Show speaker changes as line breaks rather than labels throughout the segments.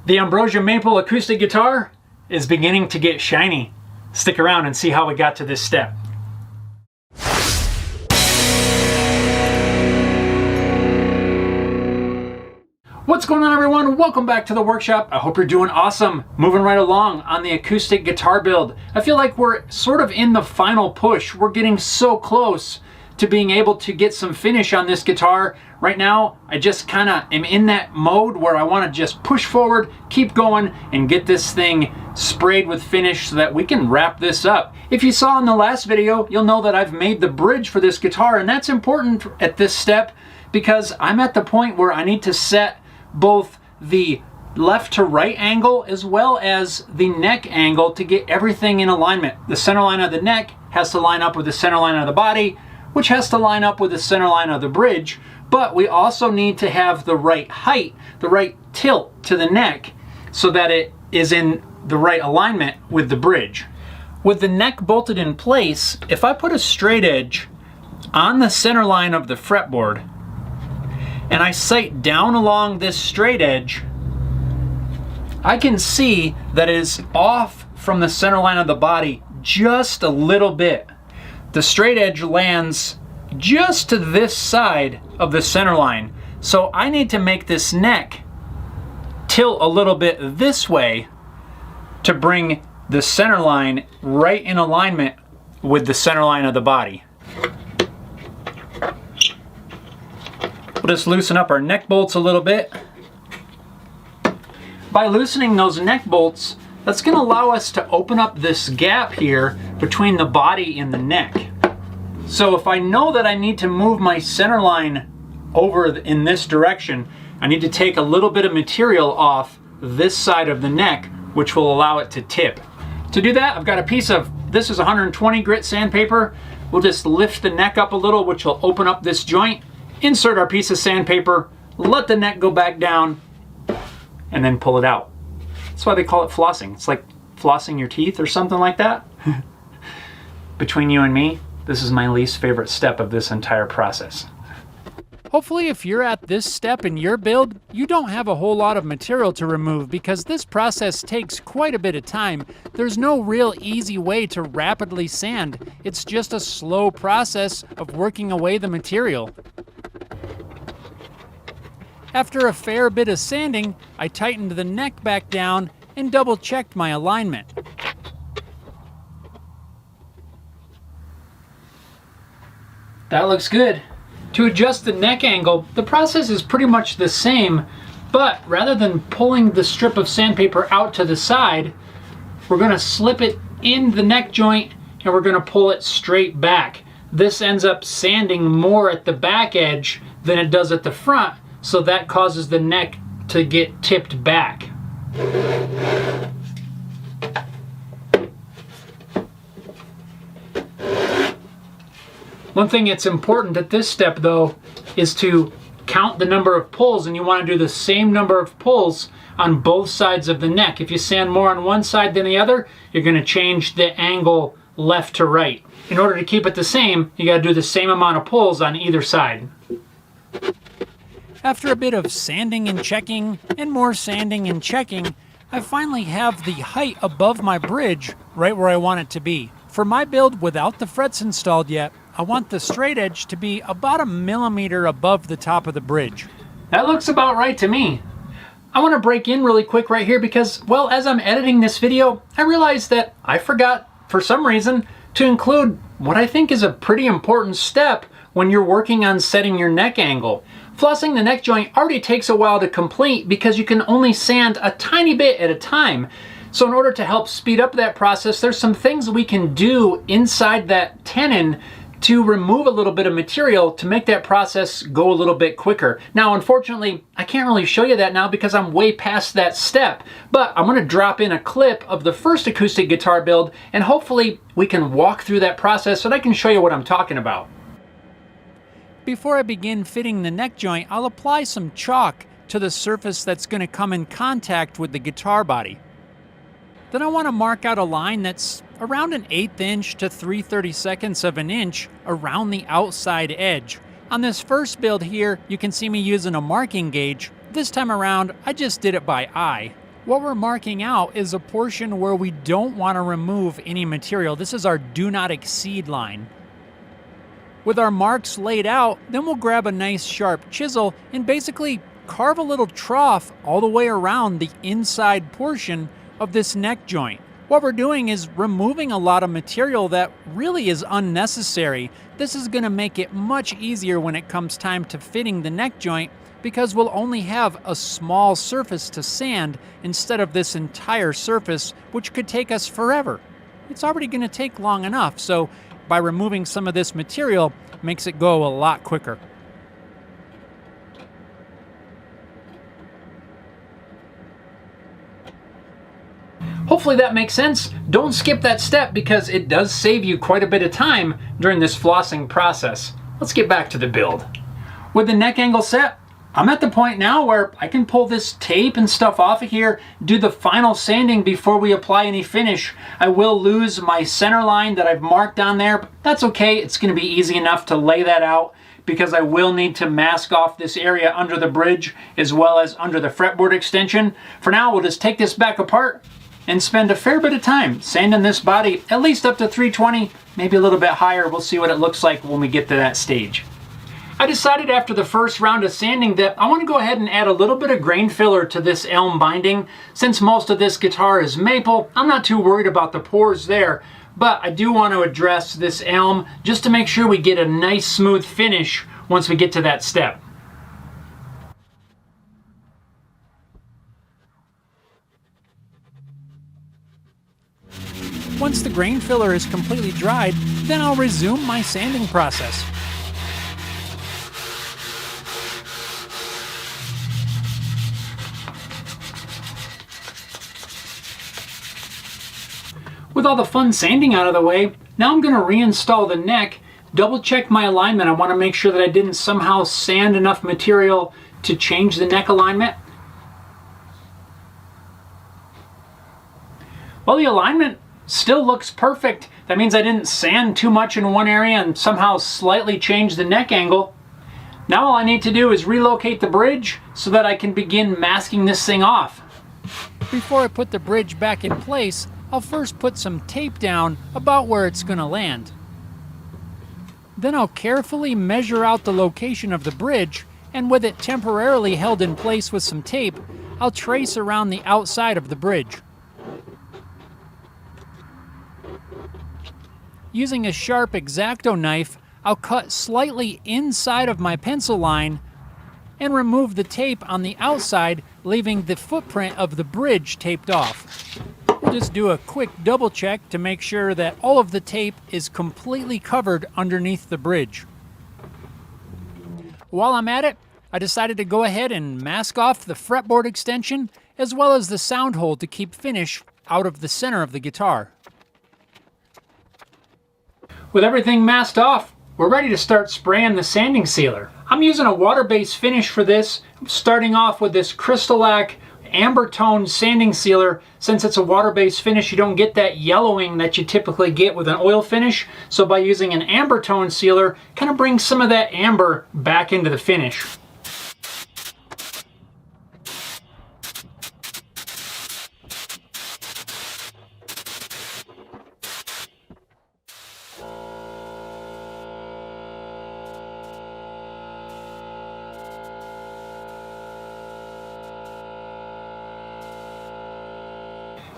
The Ambrosia Maple acoustic guitar is beginning to get shiny. Stick around and see how we got to this step. What's going on, everyone? Welcome back to the workshop. I hope you're doing awesome. Moving right along on the acoustic guitar build. I feel like we're sort of in the final push. We're getting so close to being able to get some finish on this guitar. Right now, I just kind of am in that mode where I want to just push forward, keep going, and get this thing sprayed with finish so that we can wrap this up. If you saw in the last video, you'll know that I've made the bridge for this guitar, and that's important at this step because I'm at the point where I need to set both the left to right angle as well as the neck angle to get everything in alignment. The center line of the neck has to line up with the center line of the body, which has to line up with the center line of the bridge, but we also need to have the right height, the right tilt to the neck so that it is in the right alignment with the bridge. With the neck bolted in place, if I put a straight edge on the center line of the fretboard and I sight down along this straight edge, I can see that it is off from the center line of the body just a little bit. The straight edge lands just to this side of the center line. So I need to make this neck tilt a little bit this way to bring the center line right in alignment with the center line of the body. We'll just loosen up our neck bolts a little bit. By loosening those neck bolts, that's going to allow us to open up this gap here between the body and the neck. So if I know that I need to move my center line over in this direction, I need to take a little bit of material off this side of the neck, which will allow it to tip. To do that, I've got a piece of, this is 120 grit sandpaper. We'll just lift the neck up a little, which will open up this joint, insert our piece of sandpaper, let the neck go back down, and then pull it out. That's why they call it flossing. It's like flossing your teeth or something like that. Between you and me, this is my least favorite step of this entire process.
Hopefully, if you're at this step in your build, you don't have a whole lot of material to remove because this process takes quite a bit of time. There's no real easy way to rapidly sand. It's just a slow process of working away the material. After a fair bit of sanding, I tightened the neck back down and double-checked my alignment.
That looks good. To adjust the neck angle, the process is pretty much the same, but rather than pulling the strip of sandpaper out to the side, we're going to slip it in the neck joint and we're going to pull it straight back. This ends up sanding more at the back edge than it does at the front, so that causes the neck to get tipped back. One thing that's important at this step, though, is to count the number of pulls, and you want to do the same number of pulls on both sides of the neck. If you sand more on one side than the other, you're going to change the angle left to right. In order to keep it the same, you got to do the same amount of pulls on either side.
After a bit of sanding and checking, and more sanding and checking, I finally have the height above my bridge right where I want it to be. For my build without the frets installed yet, I want the straight edge to be about 1 millimeter above the top of the bridge.
That looks about right to me. I want to break in really quick right here because, well, as I'm editing this video, I realized that I forgot, for some reason, to include what I think is a pretty important step when you're working on setting your neck angle. Flossing the neck joint already takes a while to complete because you can only sand a tiny bit at a time. So in order to help speed up that process, there's some things we can do inside that tenon to remove a little bit of material to make that process go a little bit quicker. Now, unfortunately, I can't really show you that now because I'm way past that step, but I'm gonna drop in a clip of the first acoustic guitar build and hopefully we can walk through that process so that I can show you what I'm talking about.
Before I begin fitting the neck joint, I'll apply some chalk to the surface that's going to come in contact with the guitar body. Then I want to mark out a line that's around 1/8 inch to 3/32 of an inch around the outside edge. On this first build here, you can see me using a marking gauge. This time around, I just did it by eye. What we're marking out is a portion where we don't want to remove any material. This is our do not exceed line. With our marks laid out, then we'll grab a nice sharp chisel and basically carve a little trough all the way around the inside portion of this neck joint. What we're doing is removing a lot of material that really is unnecessary. This is going to make it much easier when it comes time to fitting the neck joint, because we'll only have a small surface to sand instead of this entire surface, which could take us forever. It's already going to take long enough, so by removing some of this material makes it go a lot quicker.
Hopefully that makes sense. Don't skip that step because it does save you quite a bit of time during this flossing process. Let's get back to the build. With the neck angle set, I'm at the point now where I can pull this tape and stuff off of here, do the final sanding before we apply any finish. I will lose my center line that I've marked on there, but that's okay. It's going to be easy enough to lay that out because I will need to mask off this area under the bridge as well as under the fretboard extension. For now, we'll just take this back apart and spend a fair bit of time sanding this body, at least up to 320, maybe a little bit higher. We'll see what it looks like when we get to that stage. I decided after the first round of sanding that I want to go ahead and add a little bit of grain filler to this elm binding. Since most of this guitar is maple, I'm not too worried about the pores there, but I do want to address this elm just to make sure we get a nice smooth finish once we get to that step.
Once the grain filler is completely dried, then I'll resume my sanding process.
With all the fun sanding out of the way, now I'm going to reinstall the neck, double check my alignment. I want to make sure that I didn't somehow sand enough material to change the neck alignment. Well, the alignment still looks perfect. That means I didn't sand too much in one area and somehow slightly change the neck angle. Now all I need to do is relocate the bridge so that I can begin masking this thing off.
Before I put the bridge back in place, I'll first put some tape down about where it's going to land. Then I'll carefully measure out the location of the bridge, and with it temporarily held in place with some tape, I'll trace around the outside of the bridge. Using a sharp X-Acto knife, I'll cut slightly inside of my pencil line and remove the tape on the outside, leaving the footprint of the bridge taped off. We'll just do a quick double check to make sure that all of the tape is completely covered underneath the bridge. While I'm at it, I decided to go ahead and mask off the fretboard extension as well as the sound hole to keep finish out of the center of the guitar.
With everything masked off, we're ready to start spraying the sanding sealer. I'm using a water-based finish for this, starting off with this Crystal-Lac Amber Toned Sanding Sealer. Since it's a water-based finish, you don't get that yellowing that you typically get with an oil finish. So by using an Amber Tone Sealer, kind of brings some of that amber back into the finish.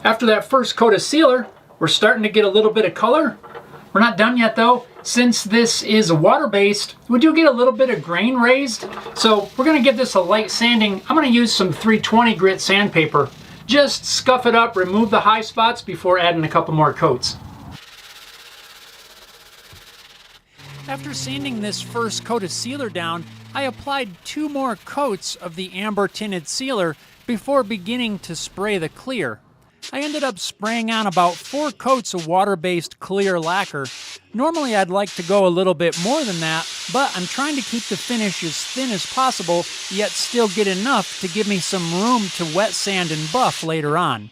After that first coat of sealer, we're starting to get a little bit of color. We're not done yet though. Since this is water-based, we do get a little bit of grain raised. So we're gonna give this a light sanding. I'm gonna use some 320 grit sandpaper. Just scuff it up, remove the high spots before adding a couple more coats.
After sanding this first coat of sealer down, I applied 2 more coats of the Amber Tinted Sealer before beginning to spray the clear. I ended up spraying on about 4 coats of water-based clear lacquer. Normally I'd like to go a little bit more than that, but I'm trying to keep the finish as thin as possible, yet still get enough to give me some room to wet sand and buff later on.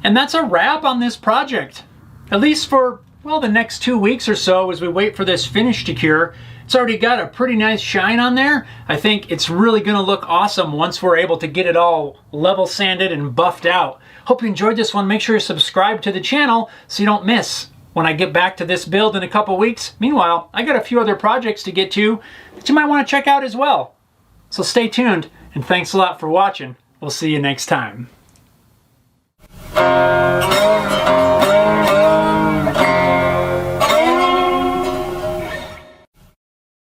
And that's a wrap on this project, at least for Well, the next 2 weeks or so as we wait for this finish to cure, it's already got a pretty nice shine on there. I think it's really going to look awesome once we're able to get it all level sanded and buffed out. Hope you enjoyed this one. Make sure you subscribe to the channel so you don't miss when I get back to this build in a couple weeks. Meanwhile, I got a few other projects to get to that you might want to check out as well. So stay tuned, and thanks a lot for watching. We'll see you next time.